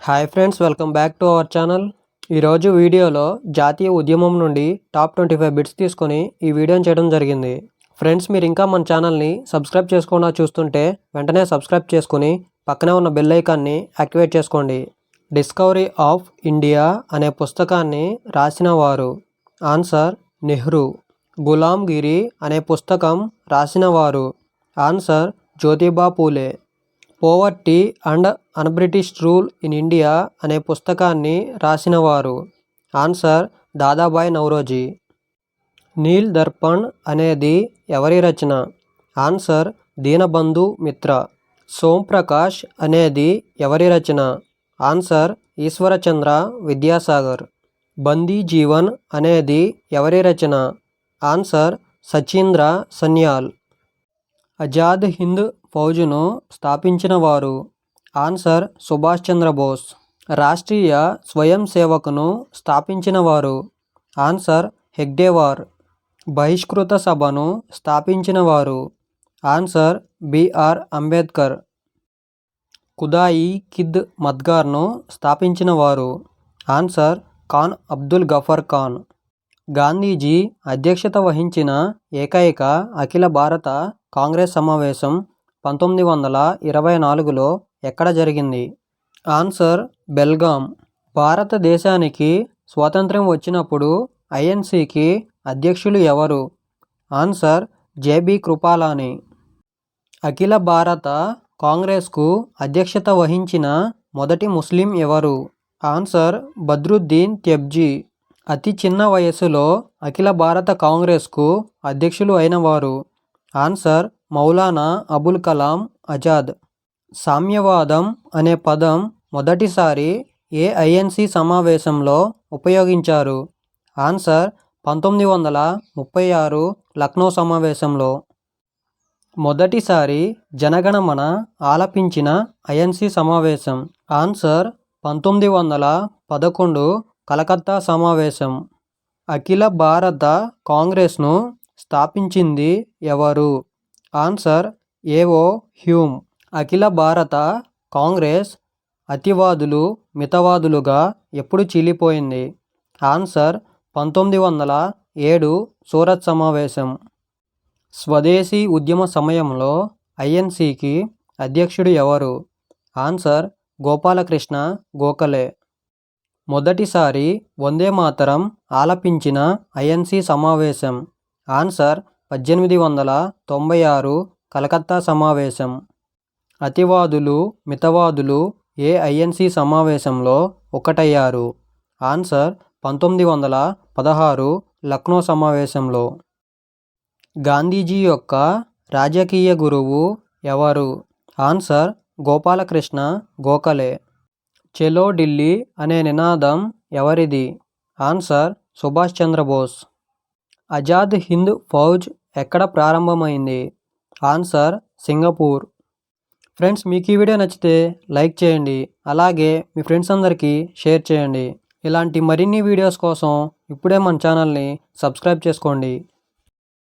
Hi friends, welcome back to our channel. ఈరోజు వీడియోలో జాతీయ ఉద్యమం నుండి టాప్ 25 బిట్స్ తీసుకొని ఈ వీడియోని చేయడం జరిగింది. ఫ్రెండ్స్, మీరు ఇంకా మన ఛానల్ని సబ్స్క్రైబ్ చేసుకోకుండా చూస్తుంటే వెంటనే సబ్స్క్రైబ్ చేసుకుని పక్కనే ఉన్న బెల్ ఐకాన్ని యాక్టివేట్ చేసుకోండి. డిస్కవరీ ఆఫ్ ఇండియా అనే పుస్తకాన్ని రాసిన వారు? ఆన్సర్ నెహ్రూ. గులాంగిరి అనే పుస్తకం రాసిన వారు? Answer Jyotiba Phule. Poverty and un-British rule in India అనే పుస్తకాన్ని రాసినవారు? ఆన్సర్ దాదాబాయ్ నౌరోజీ. నీల్ దర్పణ్ అనేది ఎవరి రచన? ఆన్సర్ దీనబంధు మిత్ర. సోంప్రకాష్ అనేది ఎవరి రచన? ఆన్సర్ ఈశ్వరచంద్ర విద్యాసాగర్. బందీ జీవన్ అనేది ఎవరి రచన? ఆన్సర్ సచీంద్ర సన్యాల్. ఆజాద్ హింద్ ఫౌజును స్థాపించిన వారు? ఆన్సర్ సుభాష్ చంద్రబోస్. రాష్ట్రీయ స్వయం సేవకును స్థాపించిన వారు? ఆన్సర్ హెగ్డేవార్. బహిష్కృత సభను స్థాపించిన వారు? Answer B R Ambedkar. ఖుదాయి కిద్ మద్గార్ను స్థాపించిన వారు? ఆన్సర్ ఖాన్ అబ్దుల్ గఫర్ ఖాన్. గాంధీజీ అధ్యక్షత వహించిన ఏకైక అఖిల భారత కాంగ్రెస్ సమావేశం 1924లో ఎక్కడ జరిగింది? ఆన్సర్ బెల్గాం. భారతదేశానికి స్వాతంత్ర్యం వచ్చినప్పుడు ఐఎన్సికి అధ్యక్షులు ఎవరు? Answer JB Kripalani. అఖిల భారత కాంగ్రెస్కు అధ్యక్షత వహించిన మొదటి ముస్లిం ఎవరు? ఆన్సర్ బద్రుద్దీన్ త్యబ్జీ. అతి చిన్న వయసులో అఖిల భారత కాంగ్రెస్కు అధ్యక్షులు అయినవారు? ఆన్సర్ మౌలానా అబుల్ కలాం ఆజాద్. సామ్యవాదం అనే పదం మొదటిసారి ఏ ఐఎన్సి సమావేశంలో ఉపయోగించారు? ఆన్సర్ 1936 లక్నో సమావేశంలో. మొదటిసారి జనగణమన ఆలపించిన ఐఎన్సి సమావేశం? ఆన్సర్ 1911 కలకత్తా సమావేశం. అఖిల భారత కాంగ్రెస్ను స్థాపించింది ఎవరు? ఆన్సర్ ఏవో హ్యూమ్. అఖిల భారత కాంగ్రెస్ అతివాదులు మితవాదులుగా ఎప్పుడు చీలిపోయింది? ఆన్సర్ 1907 సూరత్ సమావేశం. స్వదేశీ ఉద్యమ సమయంలో ఐఎన్సికి అధ్యక్షుడు ఎవరు? ఆన్సర్ గోపాలకృష్ణ గోఖలే. మొదటిసారి వందే మాతరం ఆలపించిన ఐఎన్సి సమావేశం? ఆన్సర్ 1896 కలకత్తా సమావేశం. అతివాదులు మితవాదులు ఏ ఐఎన్సి సమావేశంలో ఒకటయ్యారు? ఆన్సర్ 1916 లక్నో సమావేశంలో. గాంధీజీ యొక్క రాజకీయ గురువు ఎవరు? ఆన్సర్ గోపాలకృష్ణ గోఖలే. చలో ఢిల్లీ అనే నినాదం ఎవరిది? ఆన్సర్ సుభాష్ చంద్రబోస్. ఆజాద్ హింద్ ఫౌజ్ ఎక్కడ ప్రారంభమైంది? Answer Singapore. ఫ్రెండ్స్, మీకు ఈ వీడియో నచ్చితే లైక్ చేయండి, అలాగే మీ ఫ్రెండ్స్ అందరికీ షేర్ చేయండి. ఇలాంటి మరిన్ని వీడియోస్ కోసం ఇప్పుడే మన ఛానల్ని సబ్స్క్రైబ్ చేసుకోండి.